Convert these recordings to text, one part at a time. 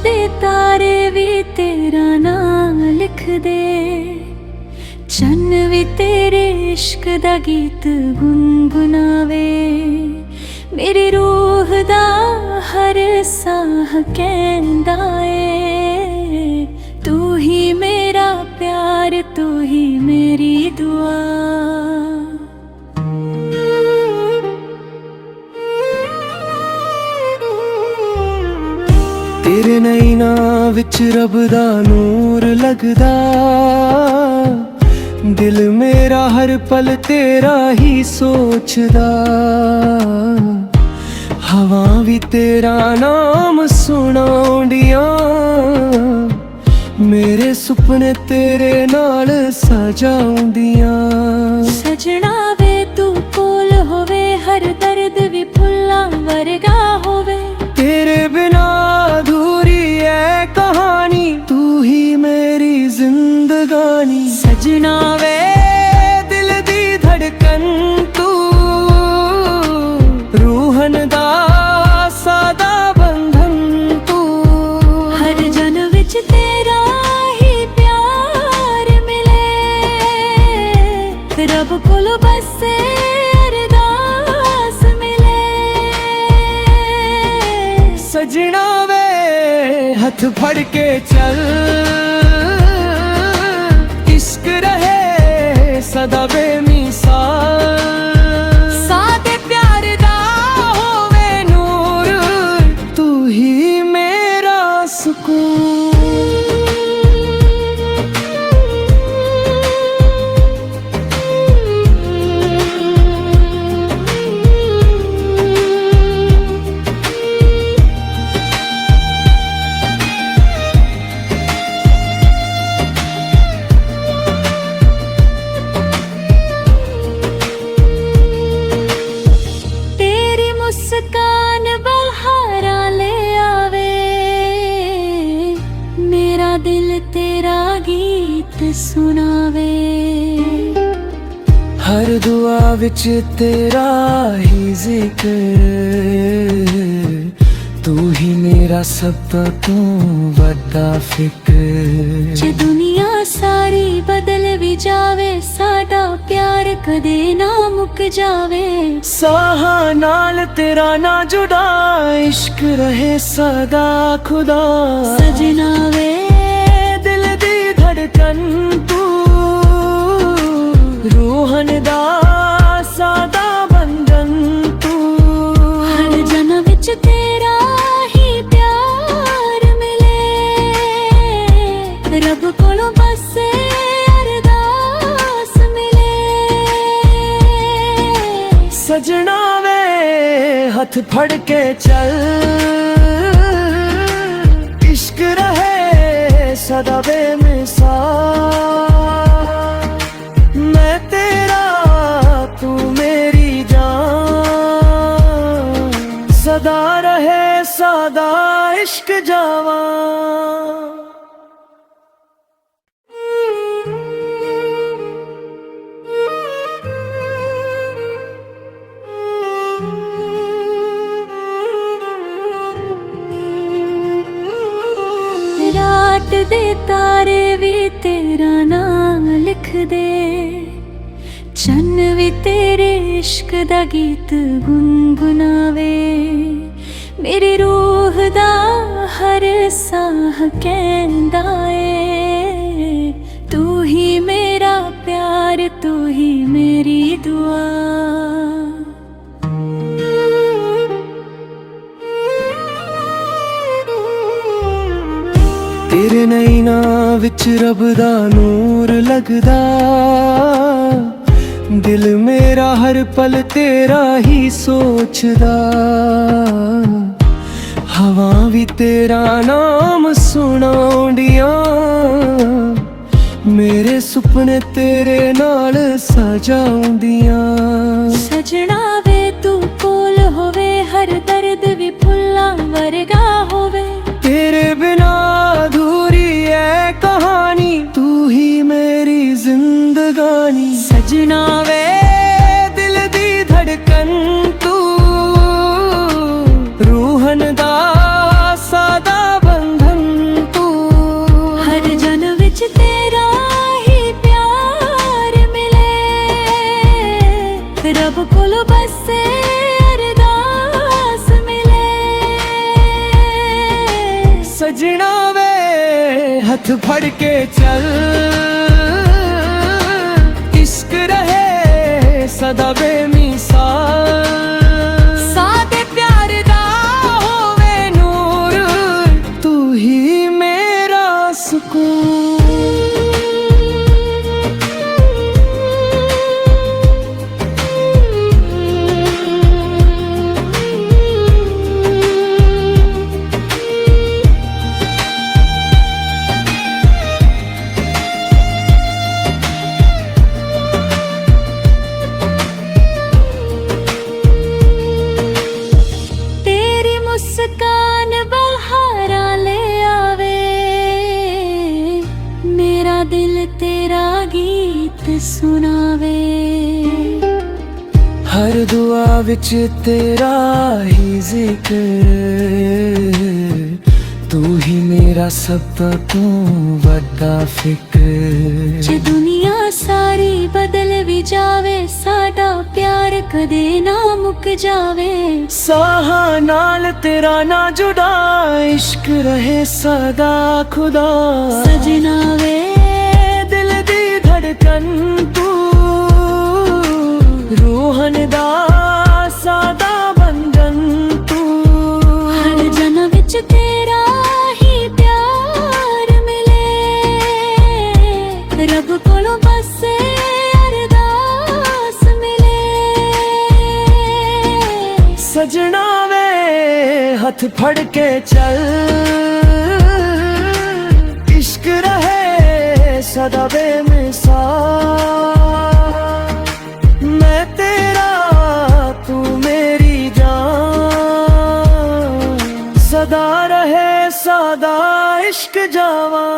दे तारे भी तेरा नाम लिख दे, चन्न भी तेरे इश्क दा गीत गुनगुनावे। मेरी रूह दा हर साह कहंदा ए, तू ही मेरा प्यार, तू ही मेरी दुआ। तेरे नैना विच रब दा नूर लगदा, दिल मेरा हर पल तेरा ही सोचदा। हवा भी तेरा नाम सुनाउंदियां, मेरे सुपने तेरे नाल सजाउंदियां। सजना वे तू कोल होवे, हर दर्द भी फुल्लां वर्गा होवे। तेरे बिना अधूरी है कहानी, तू ही मेरी जिंदगानी। सजना वे दिल दी धड़कन तू, रूहन दा सादा बंधन तू। हर जन विच तेरा ही प्यार मिले, रब कोलो बस अरदास मिले। सजना वे हथ फड़ के चल, इश्क रहे सदा बेमिसाल। सादे प्यार दा होवे नूर, तू ही मेरा सुकून। मुस्कान बहारा ले आवे, मेरा दिल तेरा गीत सुनावे। हर दुआ विच तेरा ही जिक्र, तू ही मेरा सब तो बड़ा फिक्र। जे दुनिया सारी बदल भी जावे, साडा प्यार कदे ना मुक जावे। साहा नाल तेरा ना जुड़ा, इश्क रहे सदा खुदा। सजना वे दिल दी धड़कन तू, रूहन दा सादा बंधन तू। हर जन्म विच तेरा ही प्यार मिले, रब कोलों बस अरदास मिले। सजना वे हथ फड़ के चल, इश्क रहे सदा बेमिसाल। मैं तेरा तू मेरी जान, सदा रहे सादा इश्क जावां। रात दे तारे भी तेरा नाम लिख दे, चन्न भी तेरे इश्क दा गीत गुनगुनावे। मेरी रूह दा हर साह कहंदा ए, तू ही मेरा प्यार, तू ही मेरी दुआ। तेरे नैना विच रब दा नूर लगदा, दिल मेरा हर पल तेरा ही सोचदा। हवा भी तेरा नाम सुनाउंदियां, मेरे सुपने तेरे नाल सजाउंदियां। सजना वे तू कोल होवे, हर दर्द भी फुल्लां वर्गा होवे। तेरे बिना अधूरी है कहानी, तू ही मेरी जिंदगानी। सजना वे दिल दी धड़कन तू, रूहन दा सादा बंधन सजना वे हथ फड़ के चल, इश्क रहे सदा बेमिसाल। सादे प्यार दा होवे नूर, तू ही मेरा सुकून। तेरी मुस्कान बहारा ले आवे, मेरा दिल तेरा गीत सुनावे। हर दुआ विच तेरा ही जिक्र, तू ही मेरा सब तो वड्डा फिक्र। जे दुनिया सारी बदल भी जावे, साडा प्यार कदे ना मुक जावे। साहा नाल तेरा ना जुड़ा, इश्क रहे सदा खुदा। सजना वे दिल दी धड़कन तू, रूहन दा सादा बंधन तू। हर जन्म विच तेरा ही प्यार मिले, रब कोलों बस अरदास मिले। सजना वे हथ फड़ के चल, इश्क रहे सदा बेमिसाल। मैं तेरा तू मेरी जान, सदा रहे सादा इश्क जावा।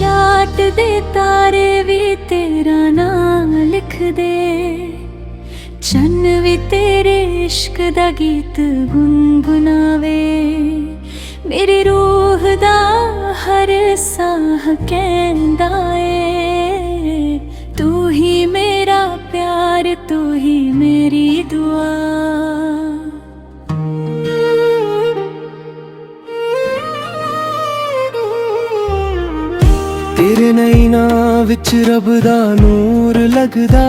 रात दे तारे भी तेरा नाम लिख दे, चन्न भी तेरे इश्क दा गीत गुनगुनावे। मेरी रूह दा हर साह कहंदा ए, तू ही मेरा प्यार, तू ही मेरी दुआ। तेरे नैना विच रब दा नूर लगदा,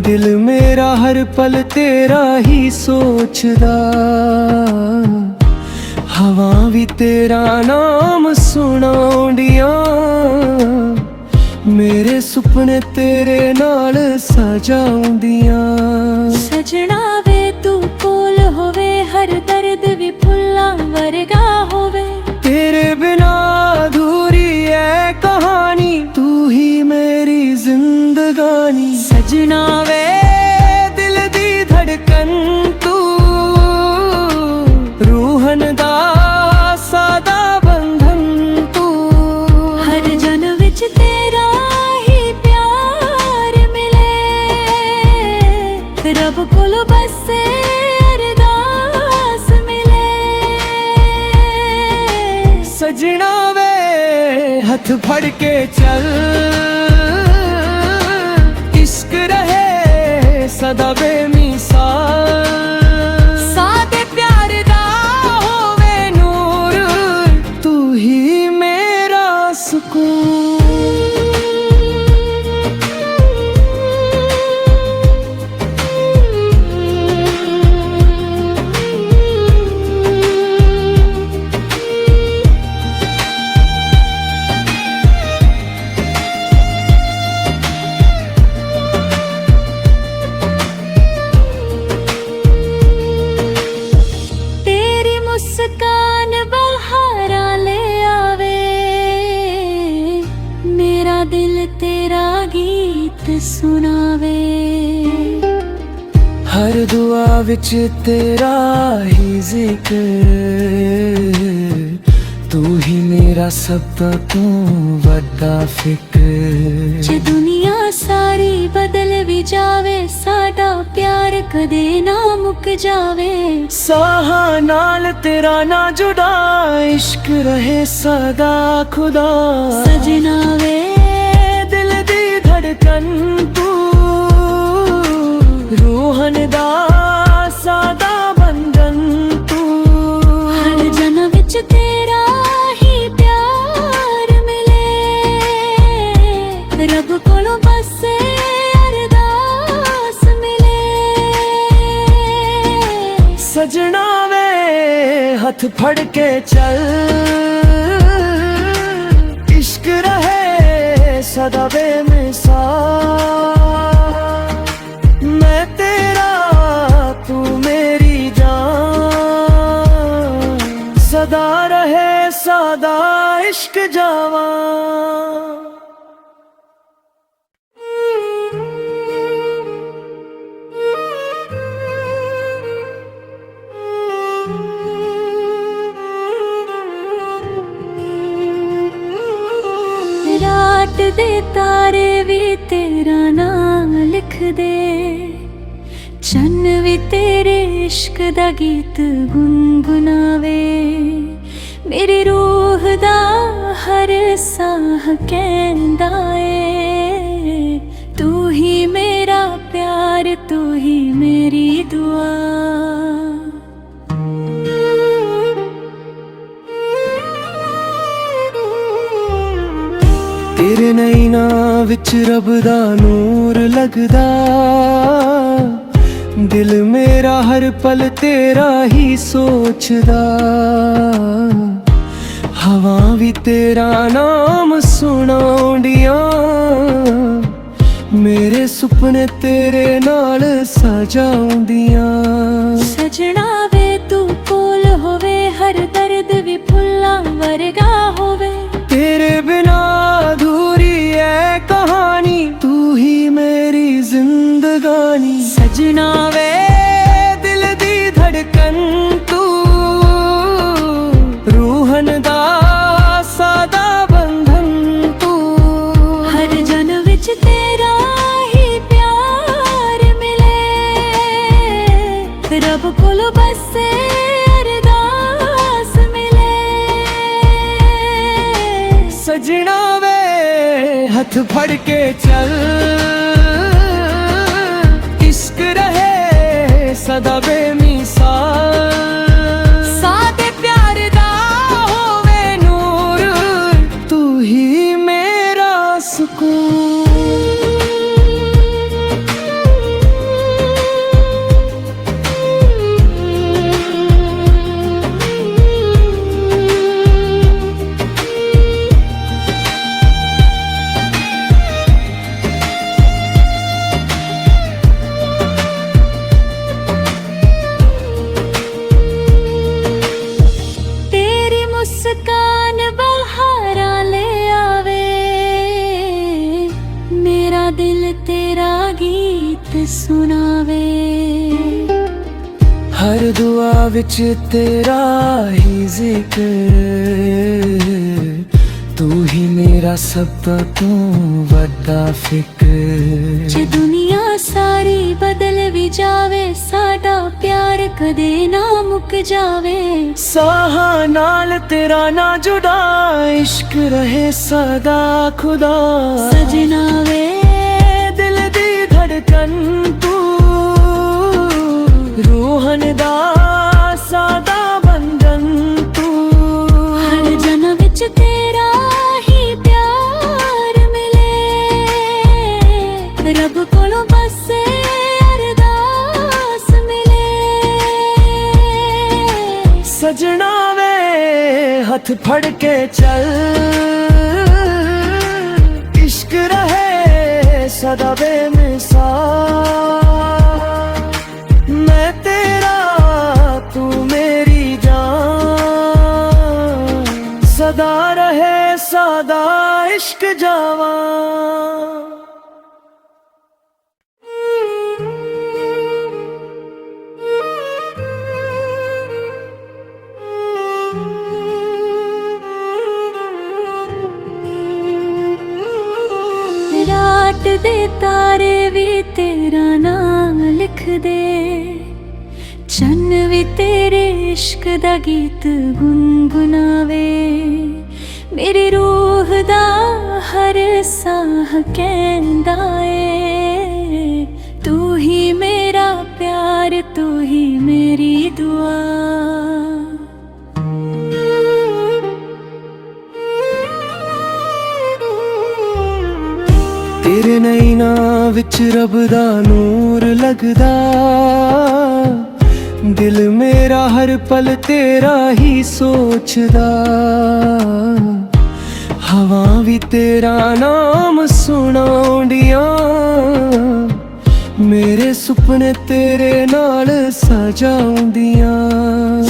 दिल मेरा हर पल तेरा ही सोचदा। हवा भी तेरा नाम सुनाउंदियां, मेरे सुपने तेरे नाल सजाउंदियां। सजना वे तू कोल होवे, हर दर्द भी फुल्लां वर्गा होवे। तेरे बिना अधूरी है कहानी, तू ही मेरी जिंदगानी। सजना वे दिल दी धड़कन तू, रूहन दा सादा बंधन तू। हर जन्म विच तेरा ही प्यार मिले, रब कोलों बस अरदास मिले। सजना वे हथ फड़ के चल, इश्क रहे सदा बेमिसाल। सादे प्यार दा होवे नूर, तू ही मेरा सुकून। मुस्कान बहारा ले आवे, मेरा दिल तेरा गीत सुनावे। हर दुआ विच तेरा ही जिक्र, तू ही मेरा सब तो वड्डा फिक्र। जे दुनिया ਸਾਰੀ ਬਦਲ ਵੀ ਜਾਵੇ, ਸਾਡਾ ਪਿਆਰ ਕਦੇ ਨਾ ਮੁੱਕ ਜਾਵੇ। ਸਾਹਾਂ ਨਾਲ ਤੇਰਾ ਨਾ ਜੁੜਾ, ਇਸ਼ਕ ਰਹੇ ਸਦਾ ਖੁਦਾ। ਸਜਣਾ ਵੇ ਦਿਲ ਦੀ ਧੜਕਨ ਤੂੰ, ਰੂਹਨ ਦਾ ਸਾਦਾ ਬੰਧਨ ਤੂੰ। ਹਰ ਜਨਮ ਵਿੱਚ ਤੇਰਾ ਹੀ ਪਿਆਰ ਮਿਲੇ, ਰੱਬ ਕੋਲੋਂ ਬਸ ਅਰਦਾਸ ਮਿਲੇ। ਸਜਣਾ ਵੇ ਹੱਥ ਫੜ ਕੇ ਚੱਲ, ਇਸ਼ਕ ਰਹੇ ਸਦਾ ਬੇਮਿਸਾਲ। ਮੈਂ ਤੇਰਾ ਤੂੰ ਮੇਰੀ ਜਾਨ, ਸਦਾ ਰਹੇ ਸਾਦਾ ਇਸ਼ਕ ਜਾਵਾਂ। ਰਾਤ ਦੇ ਤਾਰੇ ਵੀ ਤੇਰਾ ਨਾਮ ਲਿਖਦੇ, ਚੰਨ ਵੀ ਤੇਰੇ ਇਸ਼ਕ ਦਾ ਗੀਤ ਗੁੰਗੁਨਾਵੇ। ਮੇਰੀ ਰੂਹ ਦਾ ਹਰ ਸਾਹ ਕਹਿੰਦਾ ਏ, ਤੂੰ ਹੀ ਮੇਰਾ ਪਿਆਰ, ਤੂੰ ਹੀ ਮੇਰੀ ਦੁਆ। ਤੇਰੇ ਨੈਣਾਂ ਵਿੱਚ ਰੱਬ ਦਾ ਨੂਰ ਲੱਗਦਾ, ਦਿਲ ਮੇਰਾ ਹਰ ਪਲ ਤੇਰਾ ਹੀ ਸੋਚਦਾ। ਹਵਾ ਵੀ ਤੇਰਾ ਨਾਮ ਸੁਣਾਉਂਦੀਆਂ, ਮੇਰੇ ਸੁਪਨੇ ਤੇਰੇ ਨਾਲ ਸਜਾਉਂਦੀਆਂ। ਸਜਣਾ ਵੇ ਤੂੰ ਕੋਲ ਹੋਵੇ, ਹਰ ਦਰਦ ਵੀ ਫੁੱਲਾਂ ਵਰਗਾ ਹੋਵੇ। तेरे बिना अधूरी है कहानी, तू ही मेरी जिंदगानी। सजना वे दिल दी धड़कन तू, रूहन दा सादा बंधन तू। हर जन्म विच तेरा ही प्यार मिले, रब कोलों बस अरदास मिले। सजना वे हथ फड़ के चल, इश्क रहे सदा बेमिसाल। सादे प्यार दा होवे नूर, तू ही मेरा सुकून। मुस्कान बहारा ले आवे, मेरा दिल तेरा गीत सुनावे। हर दुआ विच तेरा ही जिक्र, तू ही मेरा सब तो वड्डा फिक्र। जे दुनिया सारी बदल भी जावे, साडा प्यार कदे ना मुक जावे। साहां नाल तेरा ना जुड़ा, इश्क रहे सदा खुदा। सजना वे दिल दी धड़कन तू, रूहन दा सादा बंधन तू। हर जन्म विच तेरा ही प्यार मिले, रब कोलों बस अरदास मिले। सजना वे हथ फड़ के चल, इश्क रहे सदा बेमिसाल। मैं तेरा तू मेरी जान, सदा रहे सादा इश्क जावा। रात ਰਾਤ ਦੇ ਤਾਰੇ ਵੀ ਤੇਰਾ ਨਾਮ ਲਿਖਦੇ, ਚੰਨ ਵੀ ਤੇਰੇ ਇਸ਼ਕ ਦਾ ਗੀਤ ਗੁੰਗੁਨਾਵੇ। ਮੇਰੀ ਰੂਹ ਦਾ ਹਰ ਸਾਹ ਕਹਿੰਦਾ ਏ, ਤੂੰ ਹੀ ਮੇਰਾ ਪਿਆਰ, ਤੂੰ ਹੀ ਮੇਰੀ ਦੁਆ। ਤੇਰੇ ਨੈਣਾਂ ਵਿੱਚ ਰੱਬ ਦਾ ਨੂਰ ਲੱਗਦਾ, ਦਿਲ ਮੇਰਾ ਹਰ ਪਲ ਤੇਰਾ ਹੀ ਸੋਚਦਾ। ਹਵਾ ਵੀ ਤੇਰਾ ਨਾਮ ਸੁਣਾਉਂਦੀਆਂ, ਮੇਰੇ ਸੁਪਨੇ ਤੇਰੇ ਨਾਲ ਸਜਾਉਂਦੀਆਂ।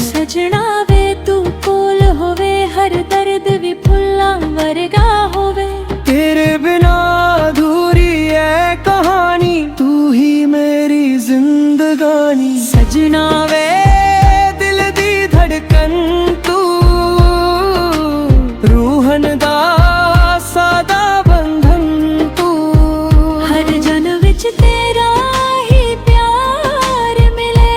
ਸਜਣਾ ਵੇ ਤੂੰ ਕੋਲ ਹੋਵੇ, ਹਰ ਦਰਦ ਵੀ ਫੁੱਲਾਂ ਵਰਗਾ ਹੋਵੇ। तेरे बिना अधूरी है कहानी, तू ही मेरी जिंदगानी। सजना वे दिल दी धड़कन तू, रूहन दा सादा बंधन तू। हर जन विच तेरा ही प्यार मिले,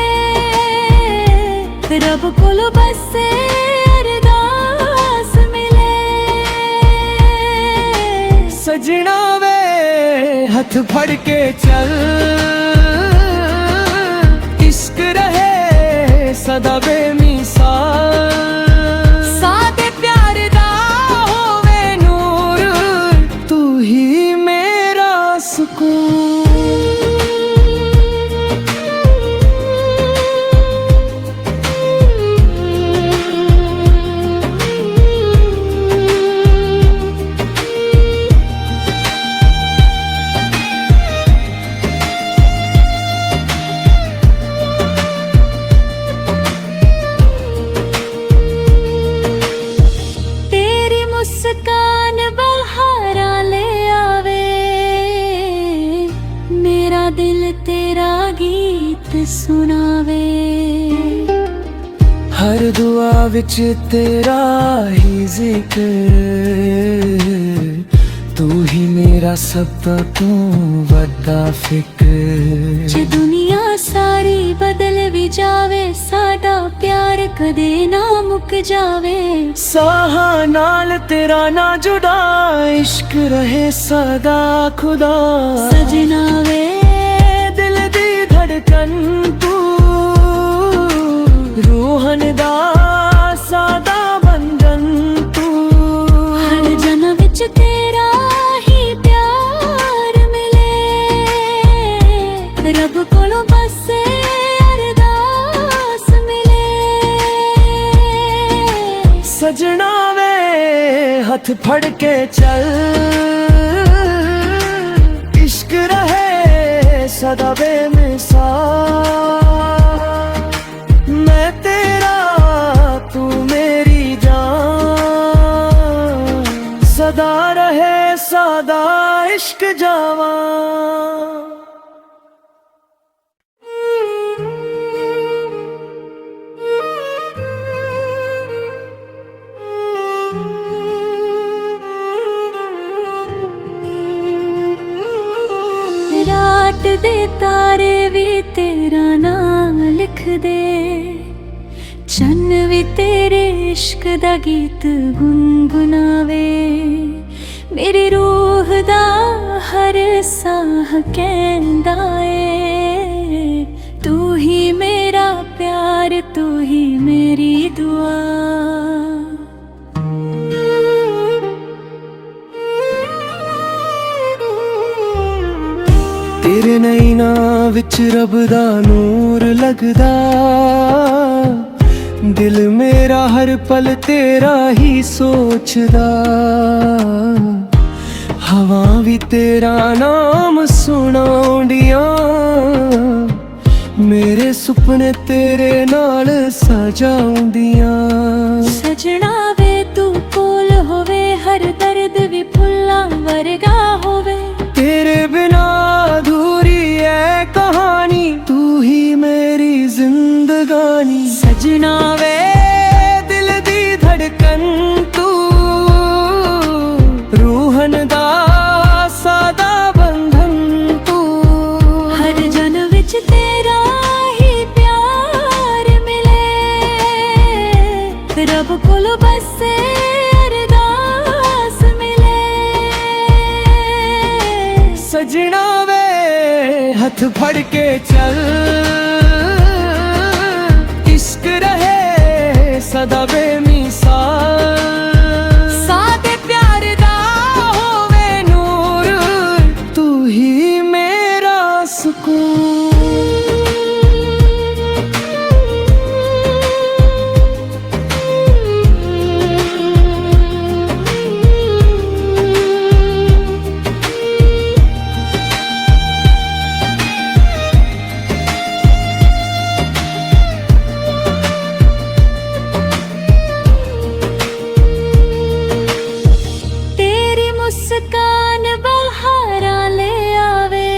रब कोल बसे सजना वे हथ फड़ के चल, इश्क रहे सदा बेमिसाल। सादे प्यार दा होवे नूर, तू ही मेरा सुकून। मुस्कान बहारा ले आवे, मेरा दिल तेरा गीत सुनावे। हर दुआ विच तेरा ही जिक्र, तू ही मेरा सब तो वड्डा फिक्र। जे दुनिया सारी बदल भी जावे, साडा प्यार कदे ना मुक जावे। साहा नाल तेरा ना जुड़ा, इश्क रहे सदा खुदा। सजना वे दिल दी धड़कन तू, रूहन दा सादा बंधन तू। हर जन्म विच तेरा ही प्यार मिले, रब कोलों बसे अरदास मिले। सजना वे हथ फड़ के चल, इश्क रहे सदा बेमिसाल। मैं तेरा तू मेरी जान, सदा रहे सदा इश्क जावा। रात दे तारे भी तेरा नाम लिखदे, चन्न भी तेरे इश्क दा गीत गुनगुनावे। मेरी रूह दा हर साह कहंदा ए, तू ही मेरा प्यार, तू ही मेरी दुआ। तेरे नैणां विच रब दा नूर लगदा, दिल मेरा हर पल तेरा ही सोचदा। हवा भी तेरा नाम सुणाਉਂਦੀਆਂ, मेरे सुपने तेरे नाल सजाਉਂਦੀਆਂ। सजना वे तू कोल होवे, हर दर्द भी फुल्लां वरगा होवे। तेरे बिना अधूरी है कहानी, तू ही मेरी जिंदगानी। सजना वे दिल दी धड़कन तू, रूहन दा सादा बंधन ਸਜਣਾ ਵੇ ਹੱਥ ਫੜ ਕੇ ਚੱਲ, ਇਸ਼ਕ ਰਹੇ ਸਦਾ ਬੇਮਿਸਾਲ। ਸਾਦੇ ਪਿਆਰ ਦਾ ਹੋਵੇ ਨੂਰ, ਤੂੰ ਹੀ ਮੇਰਾ ਸਕੂਨ। ਮੁਸਕਾਨ ਬਹਾਰਾਂ ਲੈ ਆਵੇ,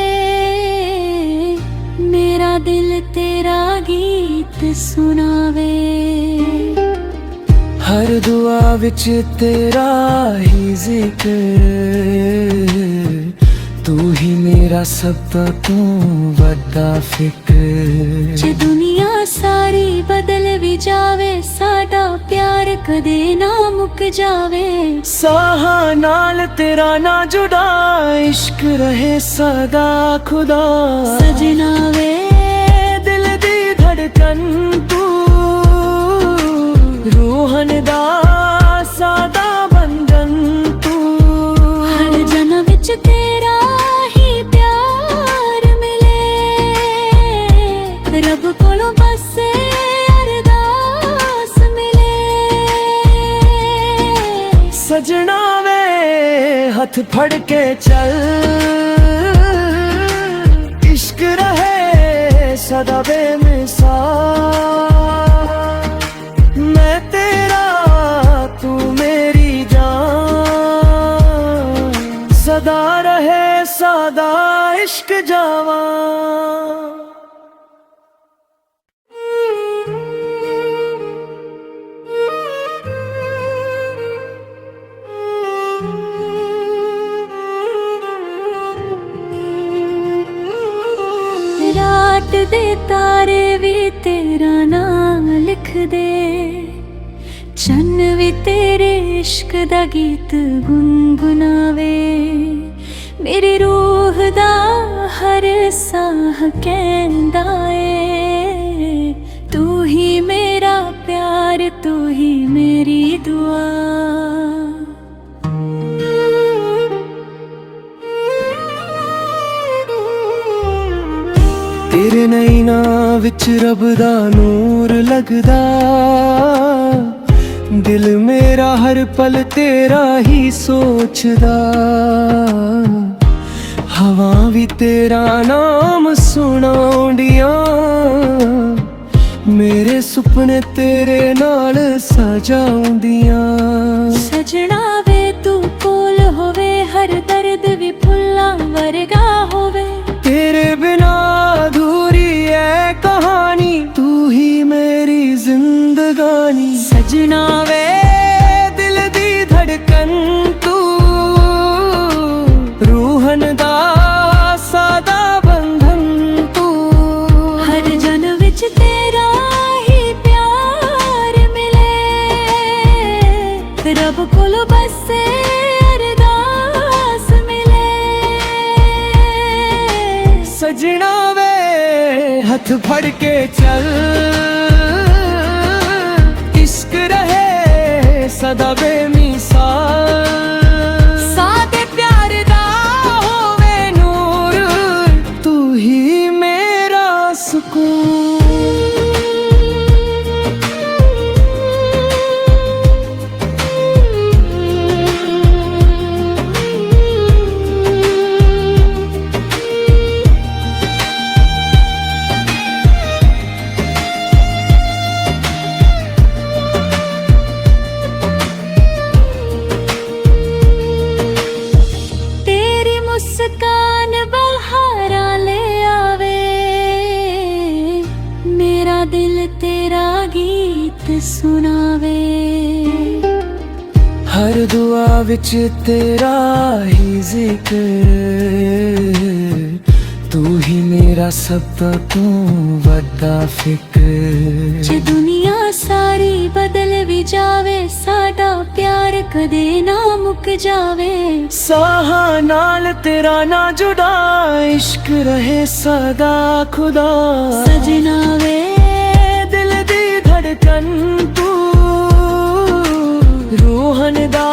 ਮੇਰਾ ਦਿਲ ਤੇਰਾ ਗੀਤ ਸੁਣਾਵੇ। ਹਰ ਦੁਆ ਵਿੱਚ ਤੇਰਾ ਹੀ ਜ਼ਿਕਰ, ਤੂੰ ਹੀ ਮੇਰਾ ਸਭ ਤੋਂ ਵੱਡਾ ਫਿਕਰ। ਜੇ ਦੁਨੀਆ ਸਾਰੀ ਬਦਲ ਵੀ ਜਾਵੇ, ਸਾਡਾ ਪਿਆਰ ਕਦੇ ਨਾ ਮੁੱਕ ਜਾਵੇ। ਸਾਹਾਂ ਨਾਲ ਤੇਰਾ ਨਾ ਜੁੜਾ, ਇਸ਼ਕ ਰਹੇ ਸਦਾ ਖੁਦਾ। ਸਜਣਾ ਵੇ ਦਿਲ ਦੀ ਧੜਕਨ ਤੂੰ, ਰੂਹਨ ਦਾ ਸਾਦਾ ਬੰਧਨ ਤੂੰ। ਹਰ ਜਨਮ ਵਿੱਚ ਤੇਰਾ ਹੀ ਪਿਆਰ ਮਿਲੇ, ਰੱਬ ਕੋਲੋਂ ਬਸ ਅਰਦਾਸ ਮਿਲੇ। ਸਜਣਾ ਵੇ ਹੱਥ ਫੜ ਕੇ ਚੱਲ, ਇਸ਼ਕ ਰਹੇ ਸਦਾ ਬੇਮਿਸਾਲ। ਮੈਂ ਤੇਰਾ ਤੂੰ ਮੇਰੀ ਜਾਨ, ਸਦਾ ਰਹੇ ਸਦਾ ਇਸ਼ਕ ਜਾਵਾਂ। ਰਾਤ ਦੇ ਤਾਰੇ ਵੀ ਤੇਰਾ ਨਾਮ ਲਿਖਦੇ, ਚੰਨ ਵੀ ਤੇਰੇ ਇਸ਼ਕ ਦਾ ਗੀਤ ਗੁੰਗੁਨਾਵੇ। ਮੇਰੀ ਰੂਹ ਦਾ ਹਰ ਸਾਹ ਕਹਿੰਦਾ ਏ, ਤੂੰ ਹੀ ਮੇਰਾ ਪਿਆਰ, ਤੂੰ ਹੀ ਮੇਰੀ ਦੁਆ। ਤੇਰੇ ਨੈਣਾਂ ਵਿੱਚ ਰੱਬ ਦਾ ਨੂਰ ਲੱਗਦਾ, ਦਿਲ ਮੇਰਾ ਹਰ ਪਲ ਤੇਰਾ ਹੀ ਸੋਚਦਾ। ਹਵਾ ਵੀ ਤੇਰਾ ਨਾਮ ਸੁਣਾਉਂਦੀਆਂ, ਮੇਰੇ ਸੁਪਨੇ ਤੇਰੇ ਨਾਲ ਸਜਾਉਂਦੀਆਂ। ਸਜਣਾ ਵੇ ਤੂੰ ਕੋਲ ਹੋਵੇ, ਹਰ ਦਰਦ ਵੀ ਫੁੱਲਾਂ ਵਰਗਾ ਹੋਵੇ। तेरे बिना अधूरी है कहानी, तू ही मेरी जिंदगानी। सजना वे दिल दी धड़कन तू, रूहन दा सादा बंधन तू। हर जन्म विच तेरा ही प्यार मिले, रब कोलों बस अरदास मिले। सजना वे हथ फड़ के चल, इश्क रहे सदा बेमिसाल। सादे प्यार दा होवे नूर, तू ही मेरा सुकून। मुस्कान बहारां ले आवे, मेरा दिल तेरा गीत सुनावे। हर दुआ विच तेरा ही जिक्र, तू ही मेरा सब तो वड्डा फिक्र। जे दुनिया ਸਾਰੀ ਬਦਲ ਵੀ ਜਾਵੇ ਸਾਡਾ ਪਿਆਰ ਕਦੇ ਨਾ ਮੁੱਕ ਜਾਵੇ ਸਾਹਾਂ ਨਾਲ ਤੇਰਾ ਨਾ ਜੁੜਾ ਇਸ਼ਕ ਰਹੇ ਸਦਾ ਖੁਦਾ ਸਜਣਾ ਵੇ ਦਿਲ ਦੀ ਧੜਕਨ ਤੂੰ ਰੂਹਨ ਦਾ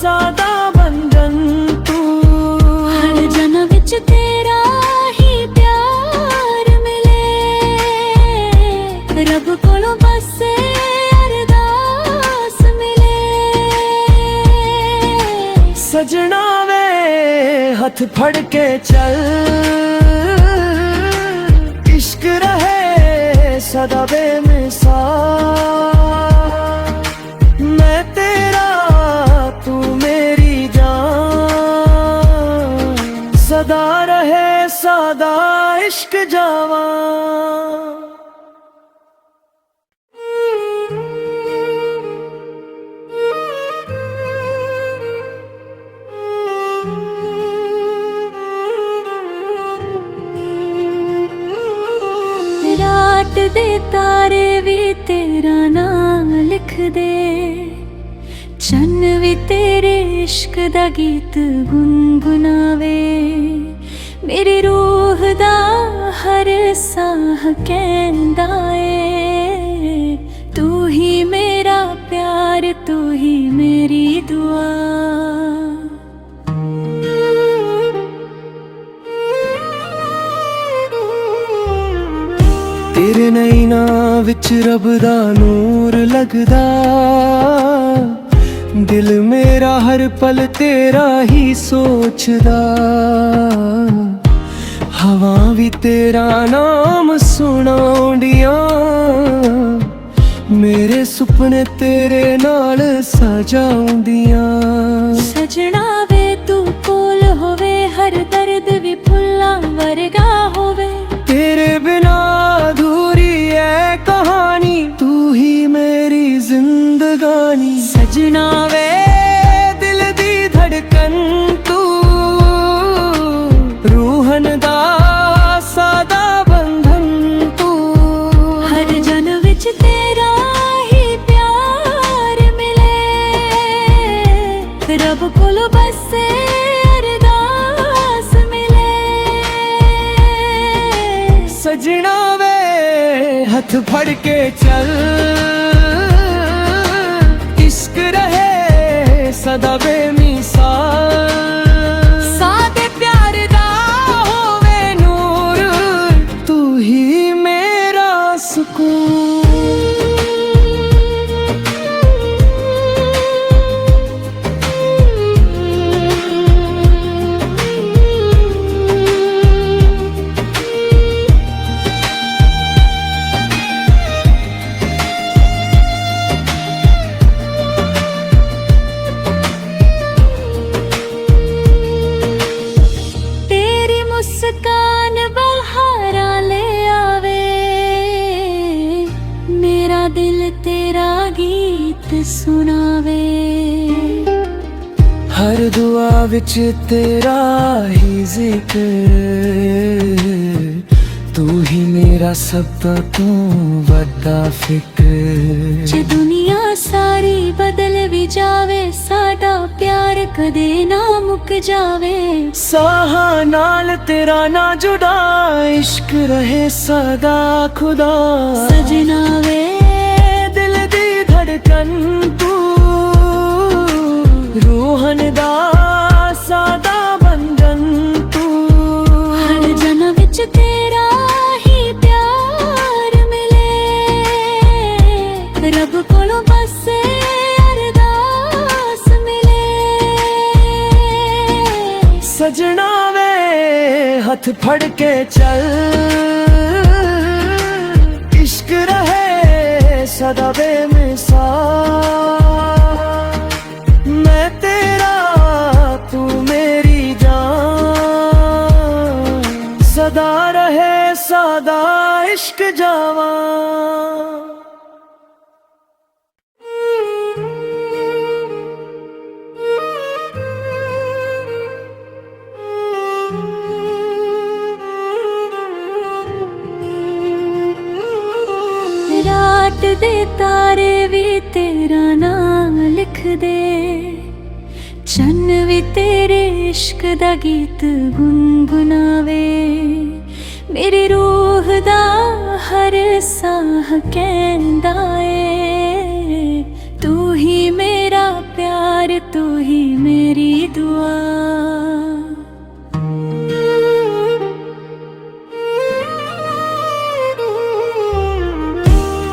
ਸਾਦਾ ਬੰਧਨ ਤੂੰ ਹਰ ਜਨਮ ਵਿੱਚ ਤੇਰਾ ਹੀ ਪਿਆਰ ਮਿਲੇ ਰੱਬ ਕੋਲੋਂ ਬਸ ਅਰਦਾਸ ਮਿਲੇ ਸਜਣਾ ਵੇ ਹੱਥ ਫੜ ਕੇ ਚੱਲ ਇਸ਼ਕ ਰਹੇ ਸਦਾ ਬੇਮਿਸਾਲ ਮੈਂ ਤੇਰਾ ਤੂੰ ਮੇਰੀ ਜਾਨ ਸਦਾ ਰਹੇ ਸਾਦਾ ਇਸ਼ਕ ਜਾਵਾਂ ਰਾਤ ਦੇ ਤਾਰੇ ਵੀ ਤੇਰਾ ਨਾਮ ਲਿਖਦੇ ਚੰਨ ਵੀ ਤੇਰੇ ਇਸ਼ਕ ਦਾ ਗੀਤ ਗੁੰਗੁਨਾਵੇ ਮੇਰੀ ਰੂਹ ਦਾ ਹਰ ਸਾਹ ਕਹਿੰਦਾ ਏ ਤੂੰ ਹੀ ਮੇਰਾ ਪਿਆਰ ਤੂੰ ਹੀ ਮੇਰੀ ਦੁਆ ਤੇਰੇ ਨੈਣਾਂ ਵਿੱਚ ਰੱਬ ਦਾ ਨੂਰ ਲੱਗਦਾ ਦਿਲ ਮੇਰਾ ਹਰ ਪਲ ਤੇਰਾ ਹੀ ਸੋਚਦਾ ਹਵਾ ਵੀ ਤੇਰਾ ਨਾਮ ਸੁਣਾਉਂਦੀਆਂ ਮੇਰੇ ਸੁਪਨੇ ਤੇਰੇ ਨਾਲ ਸਜਾਉਂਦੀਆਂ ਸਜਣਾ ਵੇ ਤੂੰ ਕੋਲ ਹੋਵੇ ਹਰ ਦਰਦ ਵੀ ਫੁੱਲਾਂ ਵਰਗਾ ਹੋਵੇ तेरे बिना अधूरी है कहानी तू ही मेरी जिंदगानी सजना वे दिल दी धड़कन तू रूहन दा सादा बंधन तू हर जन्म विच तेरा ही प्यार मिले रब कोलों बस अरदास मिले सजना वे हथ फड़ के चल इश्क रहे सदा बेमिसाल सादे प्यार दा होवे नूर तू ही मेरा सुकून मुस्कान बहारा ले आवे मेरा दिल तेरा गीत सुनावे हर दुआ विच तेरा ही जिक्र तू ही मेरा सब तो वड्डा फिक्र जे दुनिया सारी बदल भी जावे साडा प्यार कदे ना मुक जावे साहां नाल तेरा ना जुड़ा इश्क रहे सदा खुदा सजना वे दिल दी धड़कन तू रूहन दा सादा बंधन तू हर जन्म विच तेरा ही प्यार मिले रब कोलों बस अरदास मिले सजना वे हथ फड़ के चल इश्क रहे सदा बेमिसाल मैं तेरा तू मेरी जान सदा रहे सादा इश्क जावा रात दे तारे भी तेरा नाम लिख दे, चन्न भी तेरे इश्क दा गीत गुनगुनावे। मेरी रूह दा हर साह कहंदा ए, तू ही मेरा प्यार, तू ही मेरी दुआ।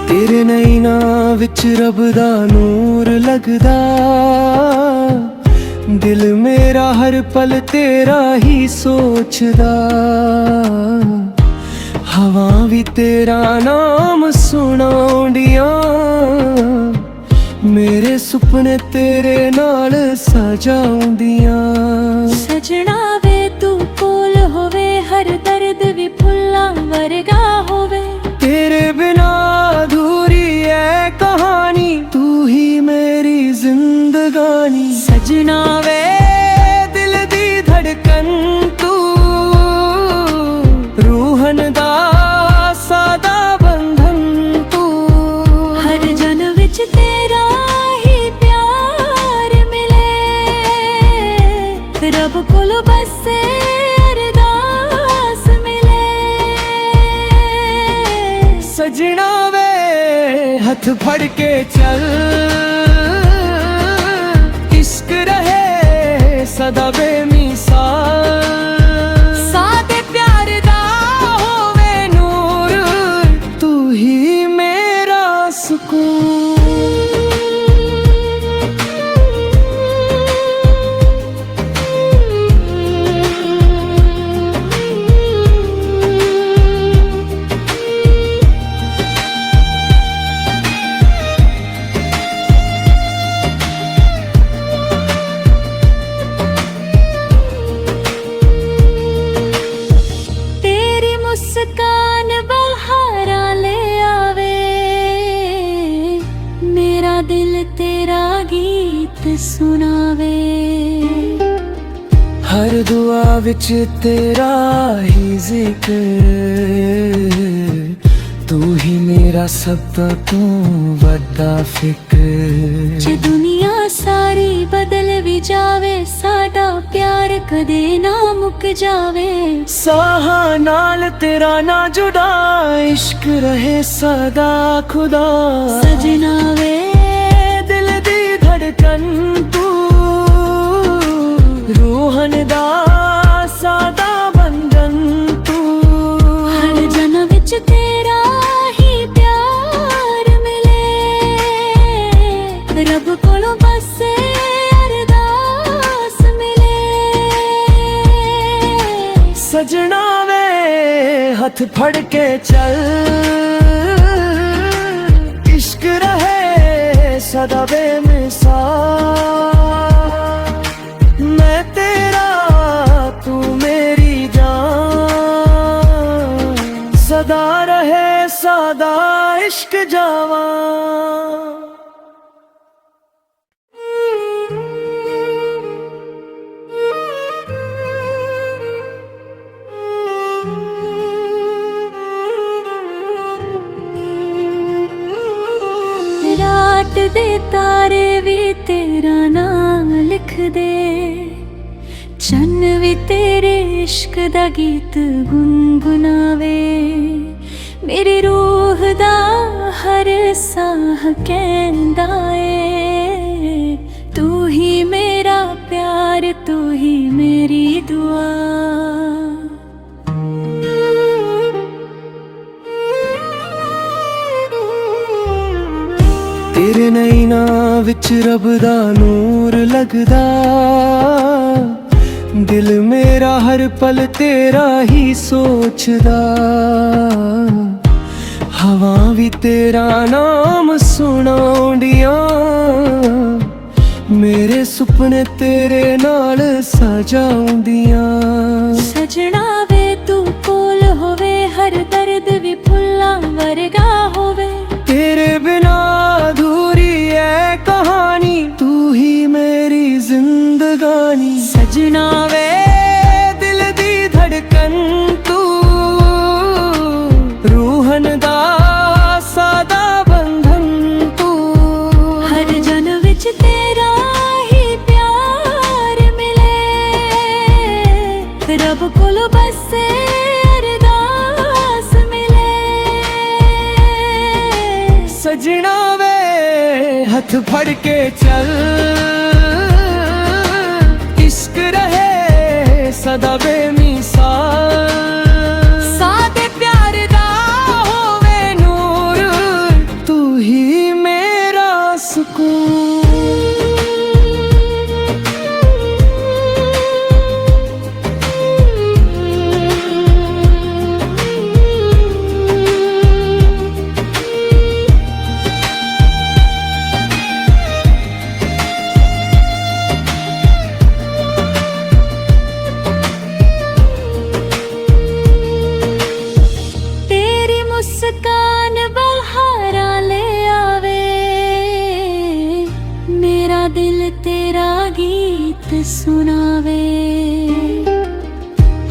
तेरे नैना विच रब दा नूर लगदा, दिल मेरा हर पल तेरा ही सोचदा। हवा भी तेरा नाम सुनाउंदियां, मेरे सुपने तेरे नाल सजाउंदियां। सजना वे तू कोल होवे, हर दर्द भी फुल्लां वर्गा होवे। तेरे बिना अधूरी है कहानी, तू ही मेरी जिंदगानी। सजना वे दिल दी धड़कन तू, रूहन दा सादा बंधन तू। हर जन विच तेरा ही प्यार मिले, रब कोलो बस अरदास मिले। सजना वे हथ फड़ के चल, इश्क रहे सदा बेमिसाल। सादे प्यार दा होवे नूर, तू ही मेरा सुकून। मुस्कान बहारा ले आवे, मेरा दिल तेरा गीत सुनावे। हर दुआ विच तेरा ही जिक्र, तू ही मेरा सब तो वड्डा फिक्र। जे दुनिया सारी बदल भी जावे, साडा प्यार कदे ना मुक जावे। साहां नाल तेरा ना जुड़ा, इश्क रहे सदा खुदा। सजना वे दिल दी धड़कन तू, रूहन दा सादा बंधन तू। हर जन्म विच तेरा ही प्यार मिले, रब कोलों बस अरदास मिले। सजना वे हथ फड़ के चल, इश्क रहे सदा बेमिसाल। मैं तेरा तू मेरी जान, सदा रहे सादा इश्क जावा। रात दे तारे भी तेरा नाम लिख दे, चन्न भी तेरे इश्क दा गीत गुनगुनावे। मेरी रूह दा हर साह कहंदा ए, तू ही मेरा प्यार, तू ही मेरी दुआ। तेरे नैना विच रब दा नूर लगदा, दिल मेरा हर पल तेरा ही सोचदा। हवा भी तेरा नाम सुनाउंदियां, मेरे सुपने तेरे नाल सजाउंदियां। सजना वे तू कोल होवे, हर दर्द भी फुल्लां वर्गा होवे। तेरे बिना अधूरी है कहानी, तू ही मेरी जिंदगानी। सजना वे दिल दी धड़कन तू, रूहन दा सादा बंधन ਕੋਲੋਂ ਬਸ ਅਰਦਾਸ ਮਿਲੇ। सजना वे हथ फड़ के चल, इश्क रहे सदा बेमिसाल। सादे प्यार दा होवे नूर, तू ही मेरा सुकून। मुस्कान बहारा ले आवे, मेरा दिल तेरा गीत सुनावे।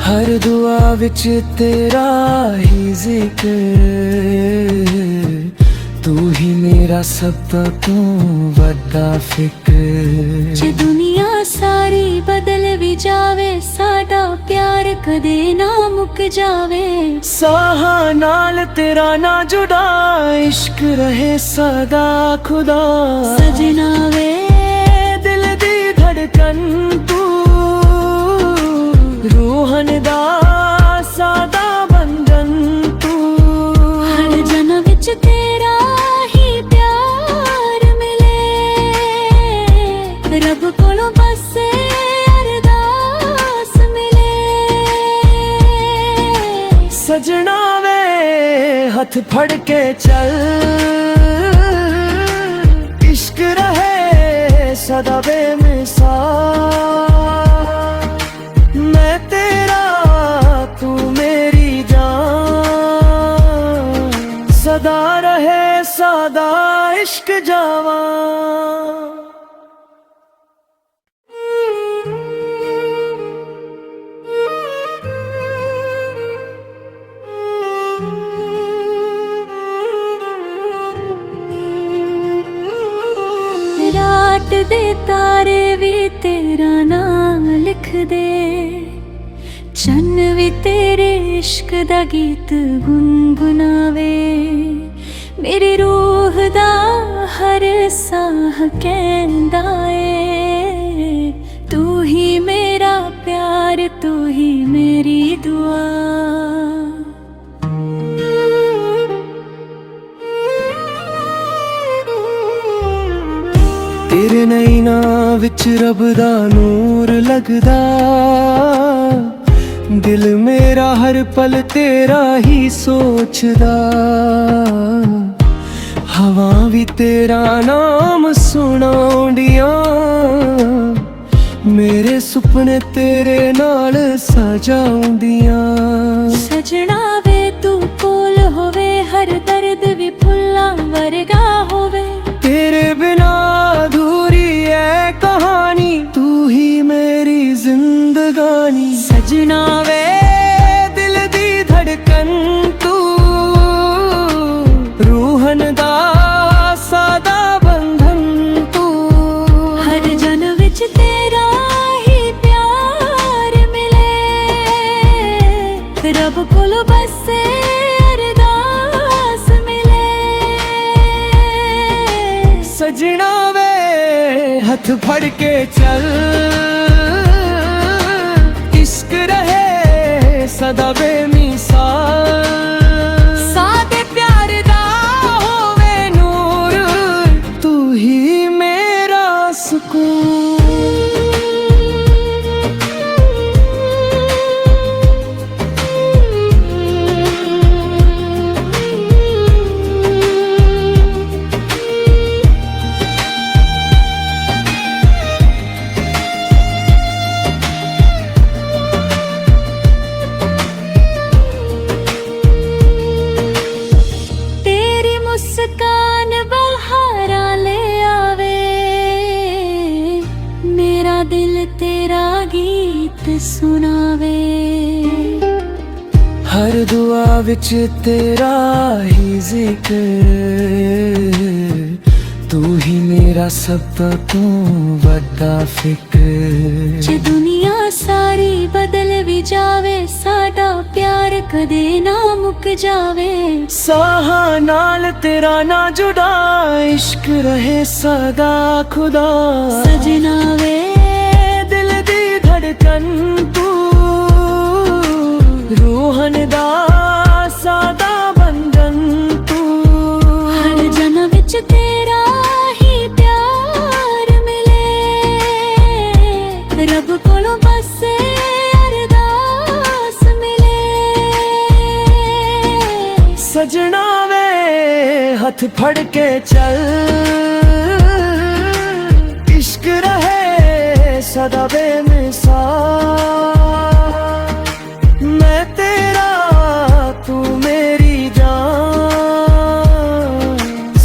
हर दुआ विच तेरा ही जिक्र, तू ही मेरा सब तो वड्डा फिक्र। जे दुनिया सारी बदल भी जावे, साडा प्यार कदे ना मुक जावे। साहा नाल तेरा ना जुड़ा, इश्क रहे सदा खुदा। सजना वे दिल दी धड़कन तू, रूहन दा सादा बंधन तू। हर जन्म विच तेरा ही प्यार मिले, रब कोलों बस अरदास मिले। सजना वे हथ फड़ के चल, इश्क रहे सदा बेमिसाल। मैं तेरा तू मेरी जान, सदा रहे सादा इश्क जावां। रात दे तारे भी तेरा नाम लिख दे, चन्न भी तेरे इश्क दा गीत गुनगुनावे। मेरी रूह दा हर साह कहंदा ए, तू ही मेरा प्यार, तू ही मेरी दुआ। तेरे नैना विच रब दा नूर लगदा, दिल मेरा हर पल तेरा ही सोचदा। हवा भी तेरा नाम सुनाउंदियां, मेरे सुपने तेरे नाल सजाउंदियां। सजना वे तू कोल होवे, हर दर्द भी फुल्लां वर्गा होवे। तेरे बिना अधूरी है कहानी, तू ही मेरी जिंदगानी। सजना वे दिल दी धड़कन तू, रूहन दा सादा बंधन तू। हर जन्म विच तेरा ही प्यार मिले, रब कोलों बस अरदास मिले। सजना वे हथ फड़ के चल, इश्क रहे सदा बेमिसाल। सादे प्यार दा होवे नूर, तू ही मेरा सुकून। मुस्कान बहारा ले आवे, मेरा दिल तेरा गीत सुनावे। हर दुआ विच तेरा ही जिक्र, तू ही मेरा सब तो वड्डा फिक्र। जे दुनिया ਸਾਰੀ ਬਦਲ ਵੀ ਜਾਵੇ ਸਾਡਾ ਪਿਆਰ ਕਦੇ ਨਾ ਮੁੱਕ ਜਾਵੇ ਸਾਹਾਂ ਨਾਲ ਤੇਰਾ ਨਾ ਜੁੜਾ ਇਸ਼ਕ ਰਹੇ ਸਦਾ ਖੁਦਾ ਸਜਣਾ ਵੇ ਦਿਲ ਦੀ ਧੜਕਨ ਤੂੰ ਰੂਹਨ ਦਾ ਸਾਦਾ ਬੰਧਨ ਤੂੰ ਹਰ ਜਨਮ ਵਿੱਚ ਤੇਰਾ ਹੀ ਪਿਆਰ ਮਿਲੇ ਰੱਬ ਕੋਲੋਂ ਬਸ ਅਰਦਾਸ ਮਿਲੇ ਸਜਣਾ ਵੇ ਹੱਥ ਫੜ ਕੇ ਚੱਲ ਇਸ਼ਕ ਰਹੇ ਸਦਾ ਬੇਮਿਸਾਲ ਮੈਂ ਤੇਰਾ ਤੂੰ ਮੇਰੀ ਜਾਨ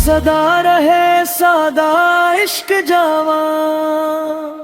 ਸਦਾ ਰਹੇ ਸਾਦਾ ਇਸ਼ਕ ਜਾਵਾਂ